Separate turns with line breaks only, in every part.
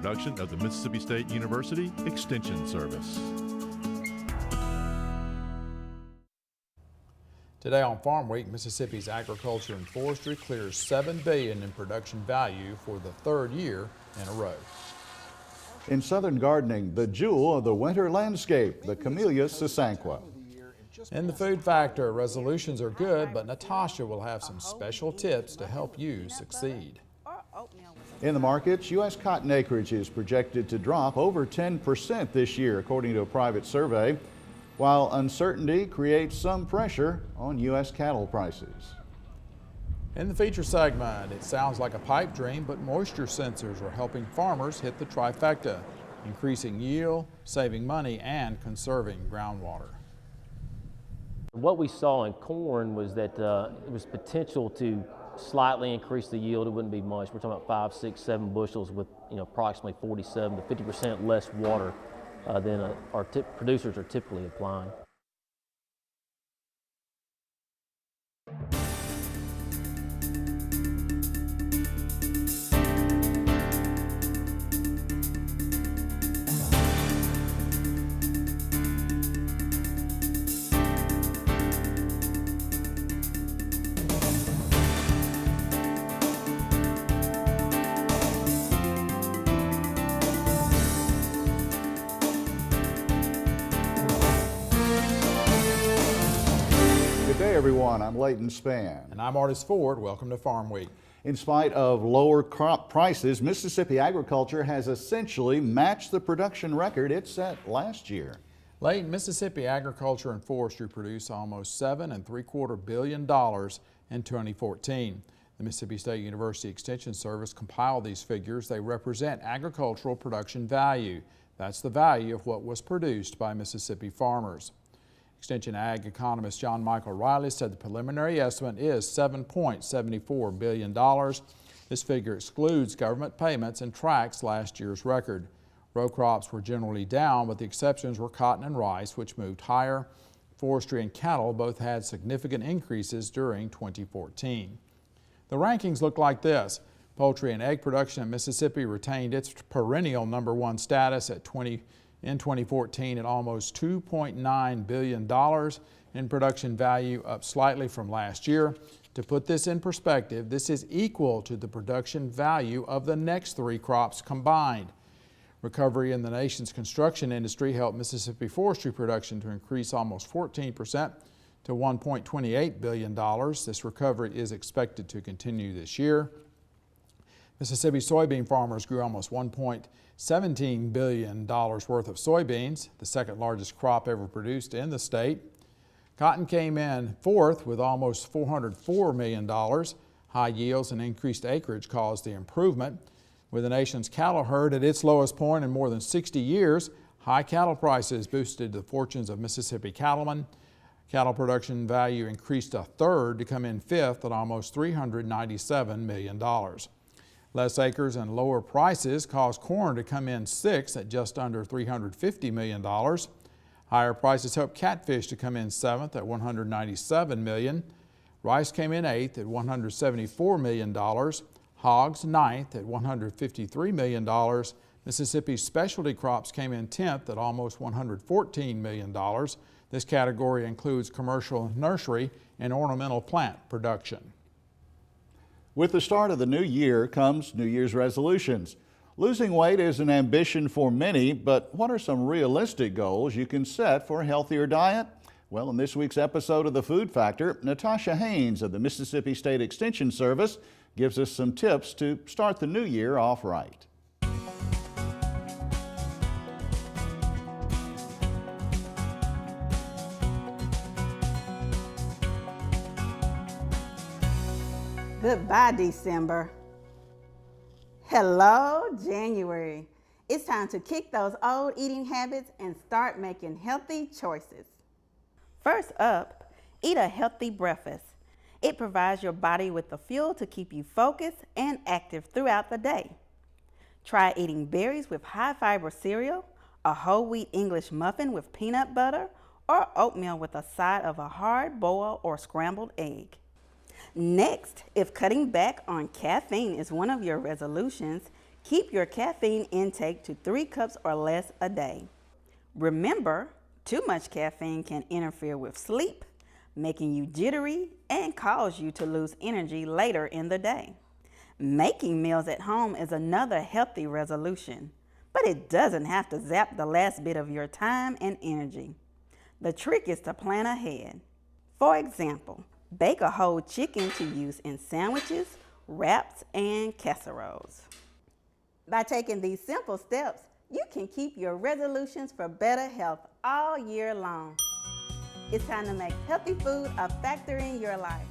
production of the Mississippi State University Extension Service.
Today on Farm Week, Mississippi's agriculture and forestry clears $7 billion in production value for the third year in a row.
In southern gardening, the jewel of the winter landscape, the Camellia Sasanqua.
In the food factor, resolutions are good, but Natasha will have some special tips to help you succeed.
In the markets, U.S. cotton acreage is projected to drop over 10% this year, according to a private survey, while uncertainty creates some pressure on U.S. cattle prices.
In the feature segment, it sounds like a pipe dream, but moisture sensors are helping farmers hit the trifecta, increasing yield, saving money, and conserving groundwater.
What we saw in corn was that it was potential to slightly increase the yield. It wouldn't be much. We're talking about 5, 6, 7 bushels with approximately 47 to 50% less water than our producers are typically applying.
Good day, everyone. I'm Leighton Spann.
And I'm Artis Ford. Welcome to Farm Week.
In spite of lower crop prices, Mississippi agriculture has essentially matched the production record it set last year.
Late Mississippi agriculture and forestry produced almost $7.75 billion in 2014. The Mississippi State University Extension Service compiled these figures. They represent agricultural production value. That's the value of what was produced by Mississippi farmers. Extension Ag economist John Michael Riley said the preliminary estimate is $7.74 billion. This figure excludes government payments and tracks last year's record. Row crops were generally down, but the exceptions were cotton and rice, which moved higher. Forestry and cattle both had significant increases during 2014. The rankings look like this. Poultry and egg production in Mississippi retained its perennial #1 status in 2014 at almost $2.9 billion in production value, up slightly from last year. To put this in perspective, this is equal to the production value of the next 3 crops combined. Recovery in the nation's construction industry helped Mississippi forestry production to increase almost 14% to $1.28 billion. This recovery is expected to continue this year. Mississippi soybean farmers grew almost $1.17 billion worth of soybeans, the second largest crop ever produced in the state. Cotton came in fourth with almost $404 million. High yields and increased acreage caused the improvement. With the nation's cattle herd at its lowest point in more than 60 years, high cattle prices boosted the fortunes of Mississippi cattlemen. Cattle production value increased a third to come in fifth at almost $397 million. Less acres and lower prices caused corn to come in sixth at just under $350 million. Higher prices helped catfish to come in seventh at $197 million. Rice came in eighth at $174 million. Hogs ninth at $153 million. Mississippi's specialty crops came in 10th at almost $114 million. This category includes commercial nursery and ornamental plant production.
With the start of the new year comes New Year's resolutions. Losing weight is an ambition for many, but what are some realistic goals you can set for a healthier diet? Well, in this week's episode of The Food Factor, Natasha Haynes of the Mississippi State Extension Service gives us some tips to start the new year off right.
Goodbye, December. Hello, January. It's time to kick those old eating habits and start making healthy choices. First up, eat a healthy breakfast. It provides your body with the fuel to keep you focused and active throughout the day. Try eating berries with high-fiber cereal, a whole wheat English muffin with peanut butter, or oatmeal with a side of a hard-boiled or scrambled egg. Next, if cutting back on caffeine is one of your resolutions, Keep your caffeine intake to 3 cups or less a day. Remember, too much caffeine can interfere with sleep, making you jittery and cause you to lose energy later in the day. Making meals at home is another healthy resolution, but it doesn't have to zap the last bit of your time and energy. The trick is to plan ahead. For example, bake a whole chicken to use in sandwiches, wraps, and casseroles. By taking these simple steps, you can keep your resolutions for better health all year long. It's time to make healthy food a factor in your life.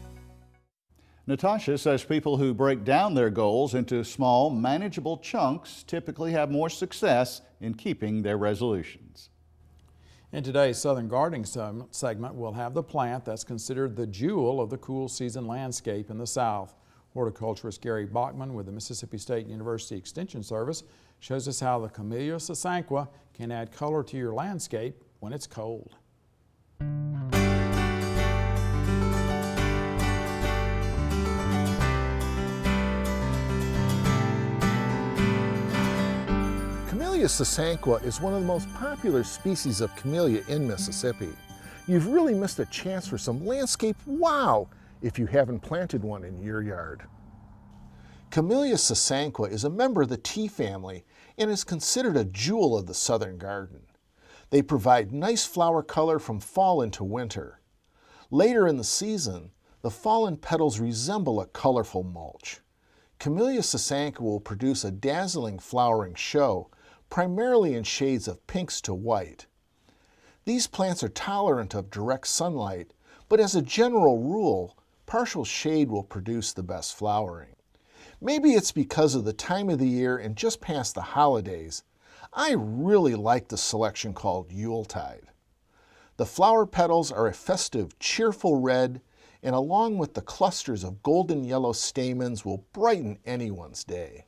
Natasha says people who break down their goals into small, manageable chunks typically have more success in keeping their resolutions.
In today's Southern Gardening segment, we'll have the plant that's considered the jewel of the cool season landscape in the South. Horticulturist Gary Bachman with the Mississippi State University Extension Service shows us how the Camellia Sasanqua can add color to your landscape when it's cold.
Camellia Sasanqua is one of the most popular species of camellia in Mississippi. You've really missed a chance for some landscape wow if you haven't planted one in your yard. Camellia Sasanqua is a member of the tea family and is considered a jewel of the southern garden. They provide nice flower color from fall into winter. Later in the season, the fallen petals resemble a colorful mulch. Camellia Sasanqua will produce a dazzling flowering show, primarily in shades of pinks to white. These plants are tolerant of direct sunlight, but as a general rule, partial shade will produce the best flowering. Maybe it's because of the time of the year and just past the holidays. I really like the selection called Yuletide. The flower petals are a festive, cheerful red, and along with the clusters of golden yellow stamens will brighten anyone's day.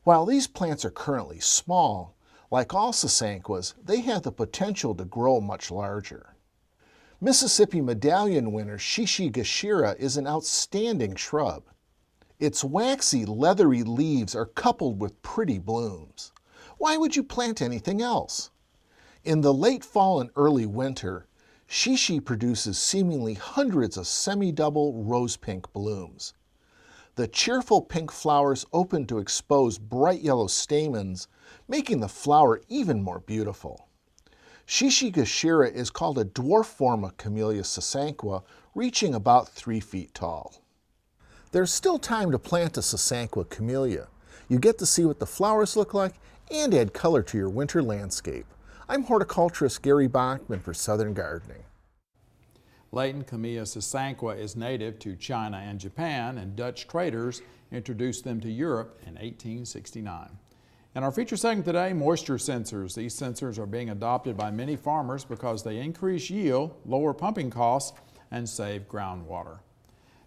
While these plants are currently small, like all Sasanquas, they have the potential to grow much larger. Mississippi medallion winner Shishigashira is an outstanding shrub. Its waxy, leathery leaves are coupled with pretty blooms. Why would you plant anything else? In the late fall and early winter, Shishi produces seemingly hundreds of semi-double rose-pink blooms. The cheerful pink flowers open to expose bright yellow stamens, making the flower even more beautiful. Shishigashira is called a dwarf form of Camellia Sasanqua, reaching about 3 feet tall. There's still time to plant a Sasanqua camellia. You get to see what the flowers look like and add color to your winter landscape. I'm horticulturist Gary Bachman for Southern Gardening.
Leighton, Camellia Sasanqua is native to China and Japan, and Dutch traders introduced them to Europe in 1869. In our feature segment today, moisture sensors. These sensors are being adopted by many farmers because they increase yield, lower pumping costs, and save groundwater.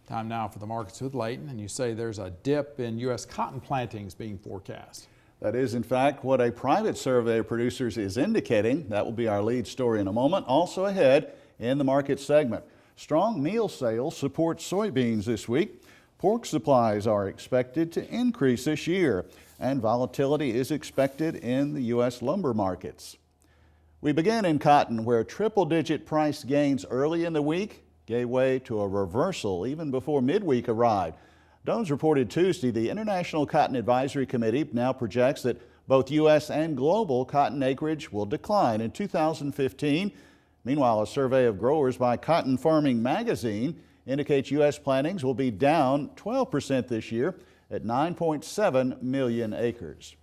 Time now for the markets with Leighton, and you say there's a dip in U.S. cotton plantings being forecast.
That is, in fact, what a private survey of producers is indicating. That will be our lead story in a moment. Also ahead in the market segment, strong meal sales support soybeans this week. Pork supplies are expected to increase this year, and volatility is expected in the U.S. lumber markets. We begin in cotton, where triple-digit price gains early in the week gave way to a reversal even before midweek arrived. Dones reported Tuesday the International Cotton Advisory Committee now projects that both U.S. and global cotton acreage will decline in 2015. Meanwhile, a survey of growers by Cotton Farming Magazine indicates U.S. plantings will be down 12% this year at 9.7 million acres.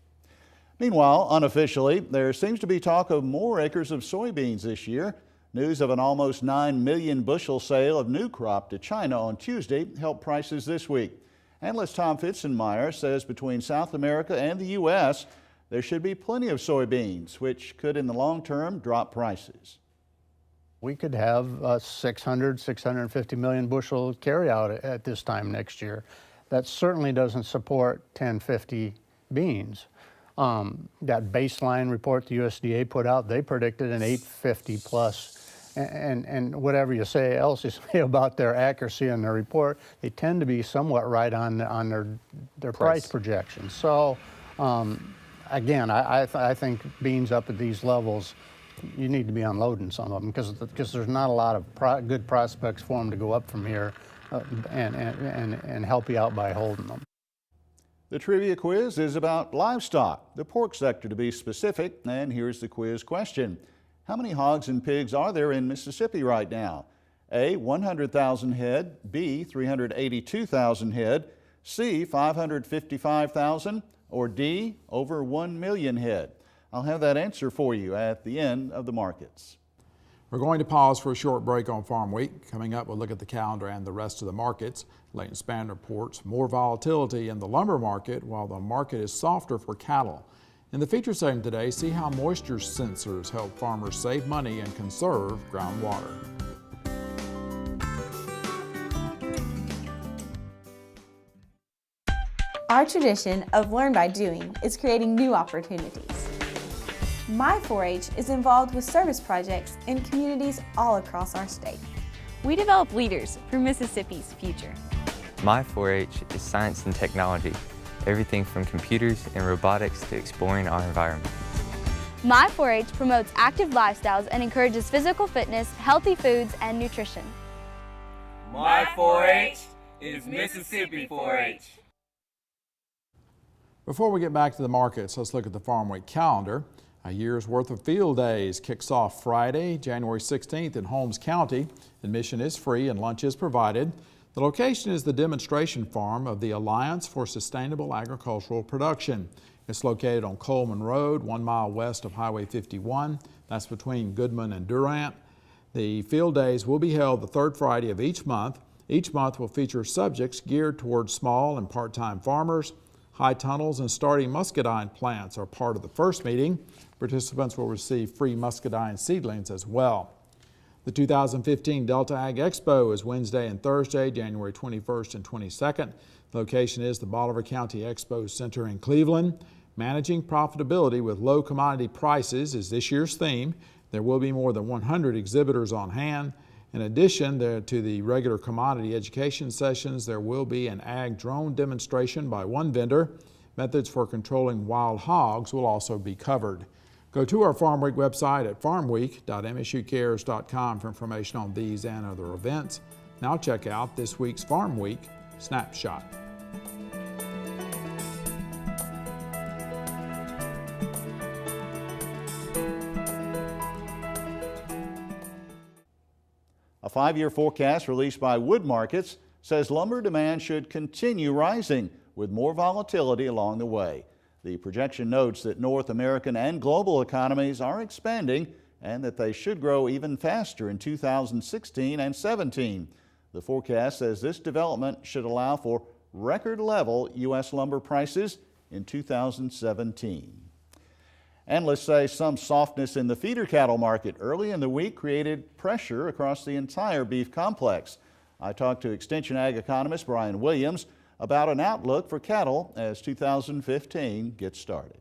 Meanwhile, unofficially, there seems to be talk of more acres of soybeans this year. News of an almost 9 million bushel sale of new crop to China on Tuesday helped prices this week. Analyst Tom Fitzenmeyer says between South America and the U.S., there should be plenty of soybeans, which could in the long term drop prices.
We could have 650 million bushel carryout at this time next year. That certainly doesn't support 1050 beans. That baseline report the USDA put out, they predicted an 850 plus. And whatever you say else you say about their accuracy in their report, they tend to be somewhat right on their price projections. So Again, I think beans up at these levels, you need to be unloading some of them because there's not a lot of good prospects for them to go up from here and help you out by holding them.
The trivia quiz is about livestock, the pork sector to be specific, and here's the quiz question. How many hogs and pigs are there in Mississippi right now? A, 100,000 head, B, 382,000 head, C, 555,000, or D, over 1 million head? I'll have that answer for you at the end of the markets.
We're going to pause for a short break on Farm Week. Coming up, we'll look at the calendar and the rest of the markets. Leighton Spann reports more volatility in the lumber market while the market is softer for cattle. In the feature segment today, see how moisture sensors help farmers save money and conserve groundwater.
Our tradition of learn by doing is creating new opportunities. My 4-H is involved with service projects in communities all across our state.
We develop leaders for Mississippi's future.
My 4-H is science and technology, everything from computers and robotics to exploring our environment.
My 4-H promotes active lifestyles and encourages physical fitness, healthy foods, and nutrition.
My 4-H is Mississippi 4-H.
Before we get back to the markets, let's look at the Farm Week calendar. A year's worth of field days kicks off Friday, January 16th in Holmes County. Admission is free and lunch is provided. The location is the demonstration farm of the Alliance for Sustainable Agricultural Production. It's located on Coleman Road, 1 mile west of Highway 51. That's between Goodman and Durant. The field days will be held the third Friday of each month. Each month will feature subjects geared towards small and part-time farmers. High tunnels and starting muscadine plants are part of the first meeting. Participants will receive free muscadine seedlings as well. The 2015 Delta Ag Expo is Wednesday and Thursday, January 21st and 22nd. The location is the Bolivar County Expo Center in Cleveland. Managing profitability with low commodity prices is this year's theme. There will be more than 100 exhibitors on hand. In addition to the regular commodity education sessions, there will be an ag drone demonstration by one vendor. Methods for controlling wild hogs will also be covered. Go to our Farm Week website at farmweek.msucares.com for information on these and other events. Now check out this week's Farm Week Snapshot.
A 5-year forecast released by Wood Markets says lumber demand should continue rising with more volatility along the way. The projection notes that North American and global economies are expanding and that they should grow even faster in 2016 and 17. The forecast says this development should allow for record-level U.S. lumber prices in 2017. Analysts say some softness in the feeder cattle market early in the week created pressure across the entire beef complex. I talked to Extension Ag economist Brian Williams about an outlook for cattle as 2015 gets started.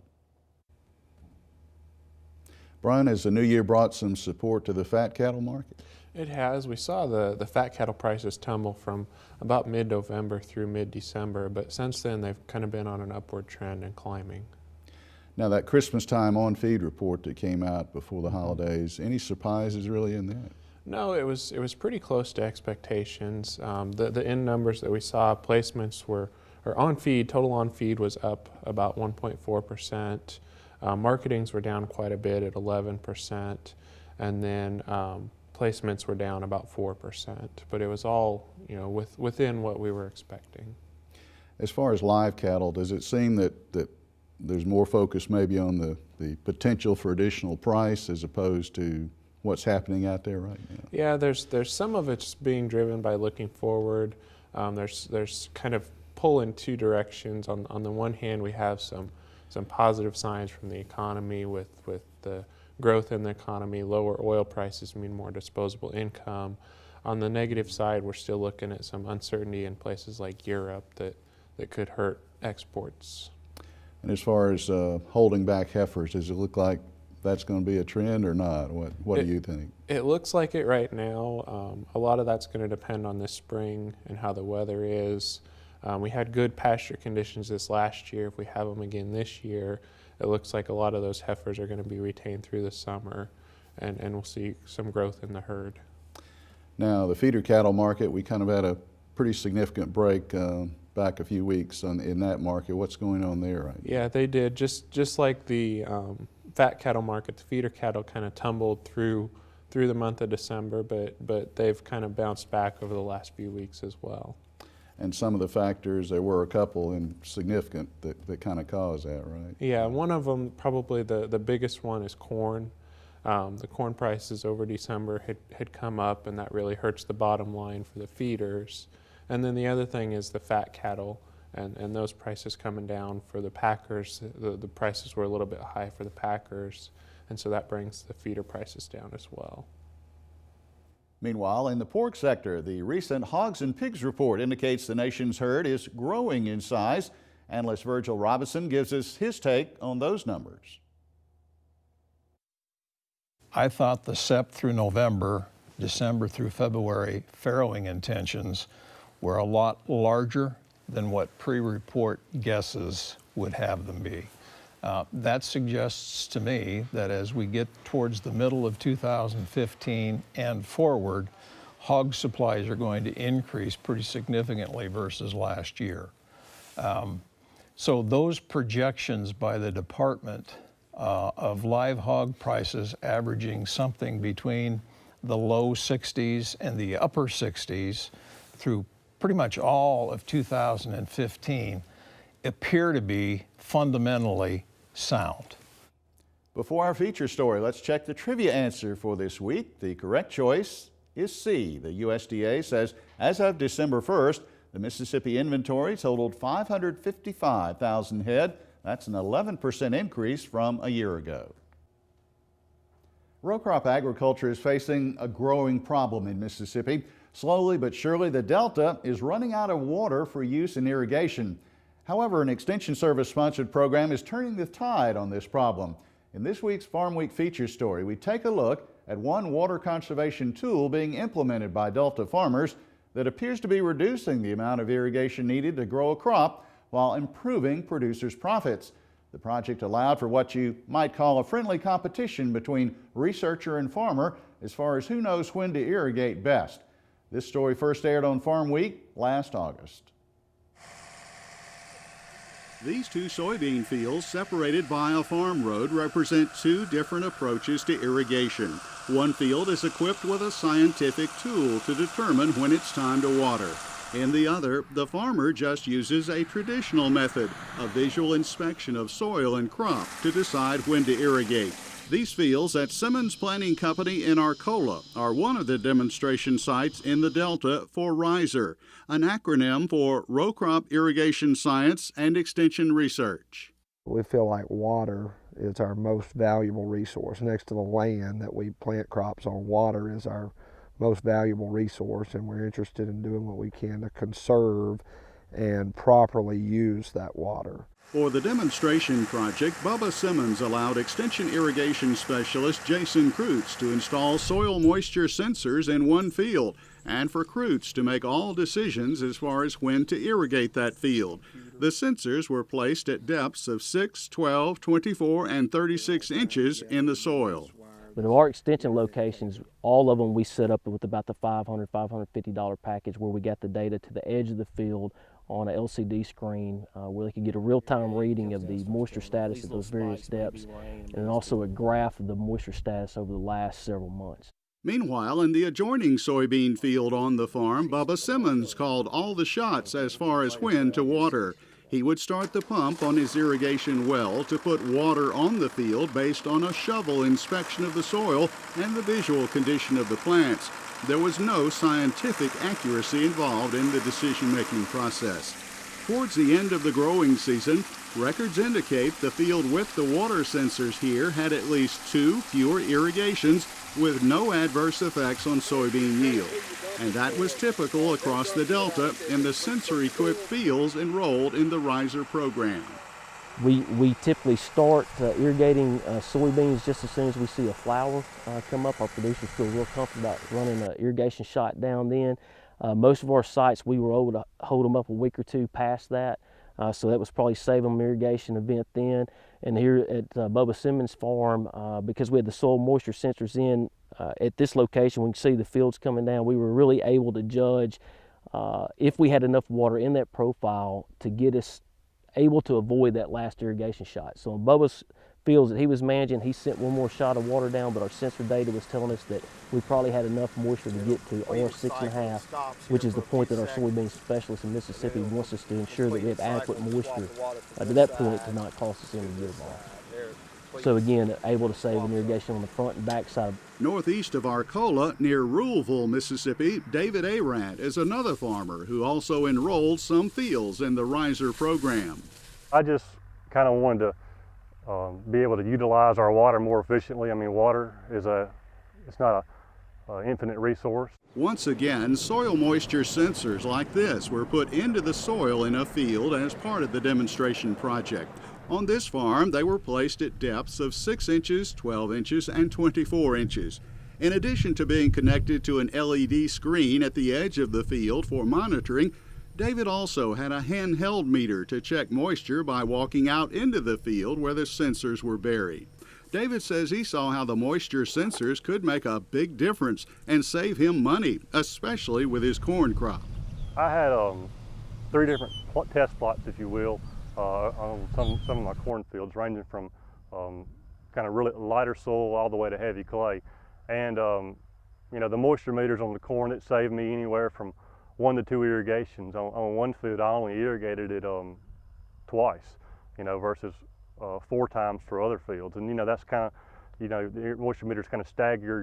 Brian, has the new year brought some support to the fat cattle market?
It has. We saw the fat cattle prices tumble from about mid-November through mid-December, but since then they've kind of been on an upward trend and climbing.
Now that Christmas time on feed report that came out before the holidays, any surprises really in that?
No, it was pretty close to expectations. The end numbers that we saw, placements or on feed, total on feed was up about 1.4%. Marketings were down quite a bit at 11%, and then placements were down about 4%. But it was all, within what we were expecting.
As far as live cattle, does it seem that there's more focus maybe on the potential for additional price as opposed to what's happening out there right now?
Yeah, there's some of it's being driven by looking forward. There's kind of pull in two directions. On the one hand, we have some positive signs from the economy with the growth in the economy. Lower oil prices mean more disposable income. On the negative side, we're still looking at some uncertainty in places like Europe that could hurt exports.
And as far as holding back heifers, does it look like that's going to be a trend or not? What do you think?
It looks like it right now. A lot of that's going to depend on this spring and how the weather is. We had good pasture conditions this last year. If we have them again this year, it looks like a lot of those heifers are going to be retained through the summer, and we'll see some growth in the herd.
Now, the feeder cattle market, we kind of had a pretty significant break back a few weeks in that market. What's going on there right now?
Yeah, they did. Just like the fat cattle market, the feeder cattle kind of tumbled through the month of December, but they've kind of bounced back over the last few weeks as well.
And some of the factors, there were a couple significant that kind of caused that, right?
Yeah, one of them, probably the biggest one, is corn. The corn prices over December had come up, and that really hurts the bottom line for the feeders. And then the other thing is the fat cattle, and those prices coming down for the packers. The prices were a little bit high for the packers, and so that brings the feeder prices down as well.
Meanwhile, in the pork sector, the recent Hogs and Pigs report indicates the nation's herd is growing in size. Analyst Virgil Robinson gives us his take on those numbers.
I thought the SEP through November, December through February farrowing intentions were a lot larger than what pre-report guesses would have them be. That suggests to me that as we get towards the middle of 2015 and forward, hog supplies are going to increase pretty significantly versus last year. So those projections by the department of live hog prices averaging something between the low 60s and the upper 60s through pretty much all of 2015 appear to be fundamentally sound.
Before our feature story, let's check the trivia answer for this week. The correct choice is C. The USDA says as of December 1st, the Mississippi inventory totaled 555,000 head. That's an 11% increase from a year ago. Row crop agriculture is facing a growing problem in Mississippi. Slowly but surely, the Delta is running out of water for use in irrigation. However, an Extension Service-sponsored program is turning the tide on this problem. In this week's Farm Week feature story, we take a look at one water conservation tool being implemented by Delta farmers that appears to be reducing the amount of irrigation needed to grow a crop while improving producers' profits. The project allowed for what you might call a friendly competition between researcher and farmer as far as who knows when to irrigate best. This story first aired on Farm Week last August. These two soybean fields separated by a farm road represent two different approaches to irrigation. One field is equipped with a scientific tool to determine when it's time to water. In the other, the farmer just uses a traditional method, a visual inspection of soil and crop, to decide when to irrigate. These fields at Simmons Planting Company in Arcola are one of the demonstration sites in the Delta for RISER, an acronym for Row Crop Irrigation Science and Extension Research.
We feel like water is our most valuable resource. Next to the land that we plant crops on, water is our most valuable resource, and we're interested in doing what we can to conserve and properly use that water.
For the demonstration project, Bubba Simmons allowed Extension Irrigation Specialist Jason Kreutz to install soil moisture sensors in one field, and for Kreutz to make all decisions as far as when to irrigate that field. The sensors were placed at depths of 6, 12, 24, and 36 inches in the soil.
But our extension locations, all of them we set up with about the $500, $550 package where we got the data to the edge of the field on an LCD screen where they could get a real-time reading of the moisture status at those various depths, and also a graph of the moisture status over the last several months.
Meanwhile, in the adjoining soybean field on the farm, Bubba Simmons called all the shots as far as when to water. He would start the pump on his irrigation well to put water on the field based on a shovel inspection of the soil and the visual condition of the plants. There was no scientific accuracy involved in the decision-making process. Towards the end of the growing season, records indicate the field with the water sensors here had at least 2 fewer irrigations with no adverse effects on soybean yield. And that was typical across the Delta in the sensor-equipped fields enrolled in the RISER program.
We typically start irrigating soybeans just as soon as we see a flower come up. Our producers feel real comfortable about running an irrigation shot down then. Most of our sites, we were able to hold them up a week or two past that. So that was probably saving them irrigation event then. And here at Bubba Simmons' farm, because we had the soil moisture sensors in at this location, we can see the fields coming down. We were really able to judge if we had enough water in that profile to get us able to avoid that last irrigation shot. So in Bubba's fields that he was managing, he sent one more shot of water down, but our sensor data was telling us that we probably had enough moisture to get to R6.5, which is the point that our soybean specialist in Mississippi wants us to ensure that we have adequate moisture to that point to not cost us any yield loss. So again, able to save an irrigation on the front and back side.
Northeast of Arcola, near Ruleville, Mississippi, David Arant is another farmer who also enrolled some fields in the Riser program.
I just kind of wanted to be able to utilize our water more efficiently. I mean, water is it's not an infinite resource.
Once again, soil moisture sensors like this were put into the soil in a field as part of the demonstration project. On this farm, they were placed at depths of 6 inches, 12 inches, and 24 inches. In addition to being connected to an LED screen at the edge of the field for monitoring, David also had a handheld meter to check moisture by walking out into the field where the sensors were buried. David says he saw how the moisture sensors could make a big difference and save him money, especially with his corn crop.
I had 3 different test plots, if you will, on some of my corn fields, ranging from kind of really lighter soil all the way to heavy clay. And you know, the moisture meters on the corn, it saved me anywhere from 1 to 2 irrigations. On one field, I only irrigated it twice, you know, versus 4 times for other fields. And you know, that's kind of, you know, the moisture meters kind of stagger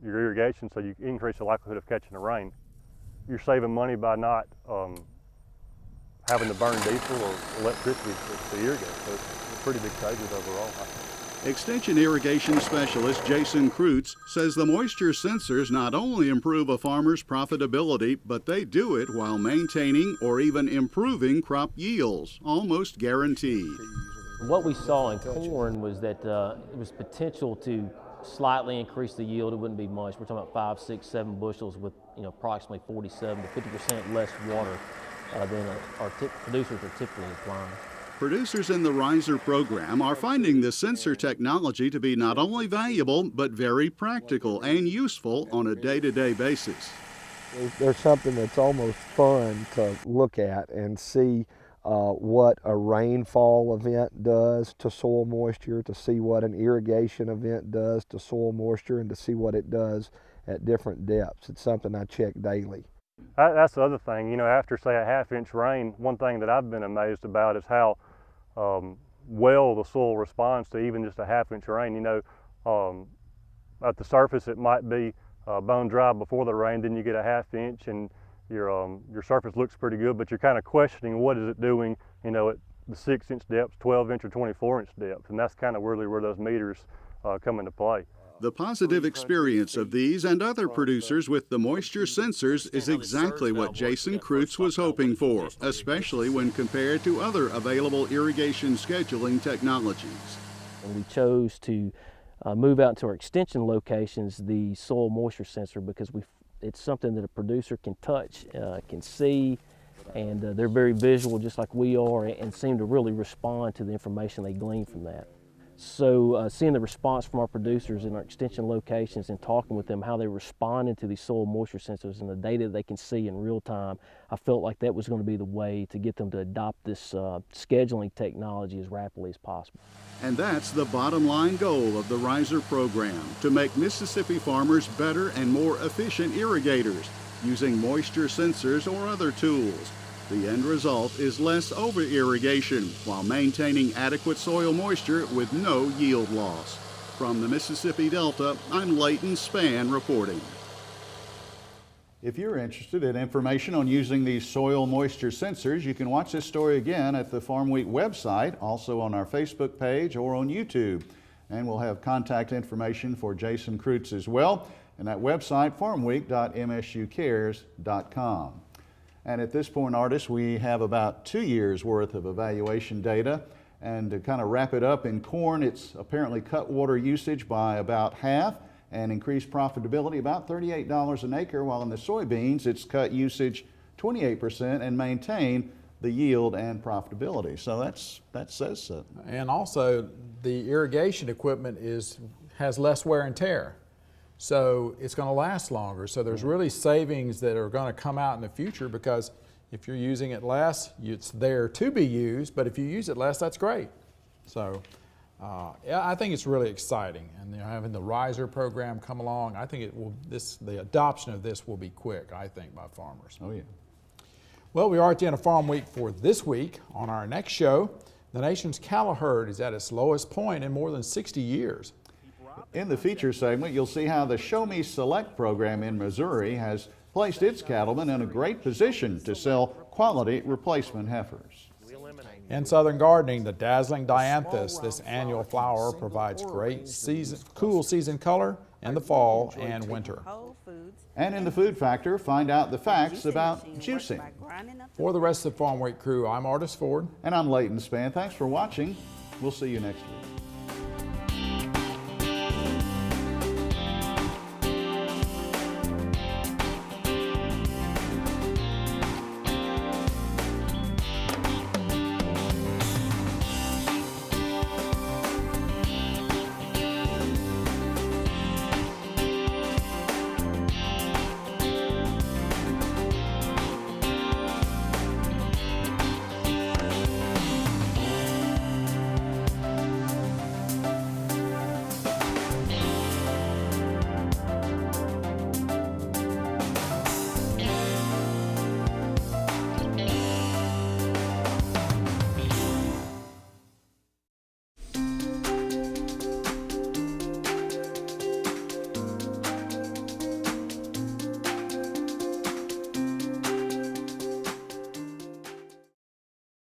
your irrigation, so you increase the likelihood of catching the rain. You're saving money by not having to burn diesel or electricity to irrigate. So it's a pretty big savings overall.
Extension irrigation specialist Jason Kreutz says the moisture sensors not only improve a farmer's profitability, but they do it while maintaining or even improving crop yields, almost guaranteed.
What we saw in corn was that it was potential to slightly increase the yield. It wouldn't be much. We're talking about 5, 6, 7 bushels with, you know, approximately 47 to 50% less water than our producers are typically applying.
Producers in the Riser program are finding the sensor technology to be not only valuable, but very practical and useful on a day-to-day basis.
There's something that's almost fun to look at and see what a rainfall event does to soil moisture, to see what an irrigation event does to soil moisture, and to see what it does at different depths. It's something I check daily.
That's the other thing, you know, after say a half-inch rain, one thing that I've been amazed about is how well the soil responds to even just a half-inch rain. You know, at the surface it might be bone dry before the rain, then you get a half-inch and your surface looks pretty good, but you're kind of questioning what is it doing, you know, at the 6-inch depth, 12-inch or 24-inch depth, and that's kind of really where those meters come into play.
The positive experience of these and other producers with the moisture sensors is exactly what Jason Kreutz was hoping for, especially when compared to other available irrigation scheduling technologies.
And we chose to move out to our extension locations the soil moisture sensor because it's something that a producer can touch, can see, and they're very visual just like we are and seem to really respond to the information they glean from that. So seeing the response from our producers in our extension locations and talking with them how they're responding to these soil moisture sensors and the data they can see in real time, I felt like that was going to be the way to get them to adopt this scheduling technology as rapidly as possible.
And that's the bottom line goal of the Riser program, to make Mississippi farmers better and more efficient irrigators using moisture sensors or other tools. The end result is less over-irrigation while maintaining adequate soil moisture with no yield loss. From the Mississippi Delta, I'm Leighton Spann reporting.
If you're interested in information on using these soil moisture sensors, you can watch this story again at the Farmweek website, also on our Facebook page or on YouTube. And we'll have contact information for Jason Kreutz as well, and that website, farmweek.msucares.com. And at this point, Artis, we have about 2 years worth of evaluation data. And to kind of wrap it up, in corn, it's apparently cut water usage by about half, and increased profitability about $38 an acre, while in the soybeans it's cut usage 28% and maintained the yield and profitability. So that says so.
And also the irrigation equipment has less wear and tear. So it's going to last longer. So there's really savings that are going to come out in the future, because if you're using it less, it's there to be used, but if you use it less, that's great. So yeah, I think it's really exciting. And having the riser program come along, I think the adoption of this will be quick, I think, by farmers.
Oh yeah.
Well, we are at the end of Farm Week for this week. On our next show, the nation's cattle herd is at its lowest point in more than 60 years.
In the feature segment, you'll see how the Show Me Select program in Missouri has placed its cattlemen in a great position to sell quality replacement heifers.
In Southern gardening, the dazzling dianthus, this annual flower, provides great cool season color in the fall and winter.
And in the food factor, find out the facts about juicing.
For the rest of the Farm Week crew, I'm Artis Ford.
And I'm Leighton Spann. Thanks for watching. We'll see you next week.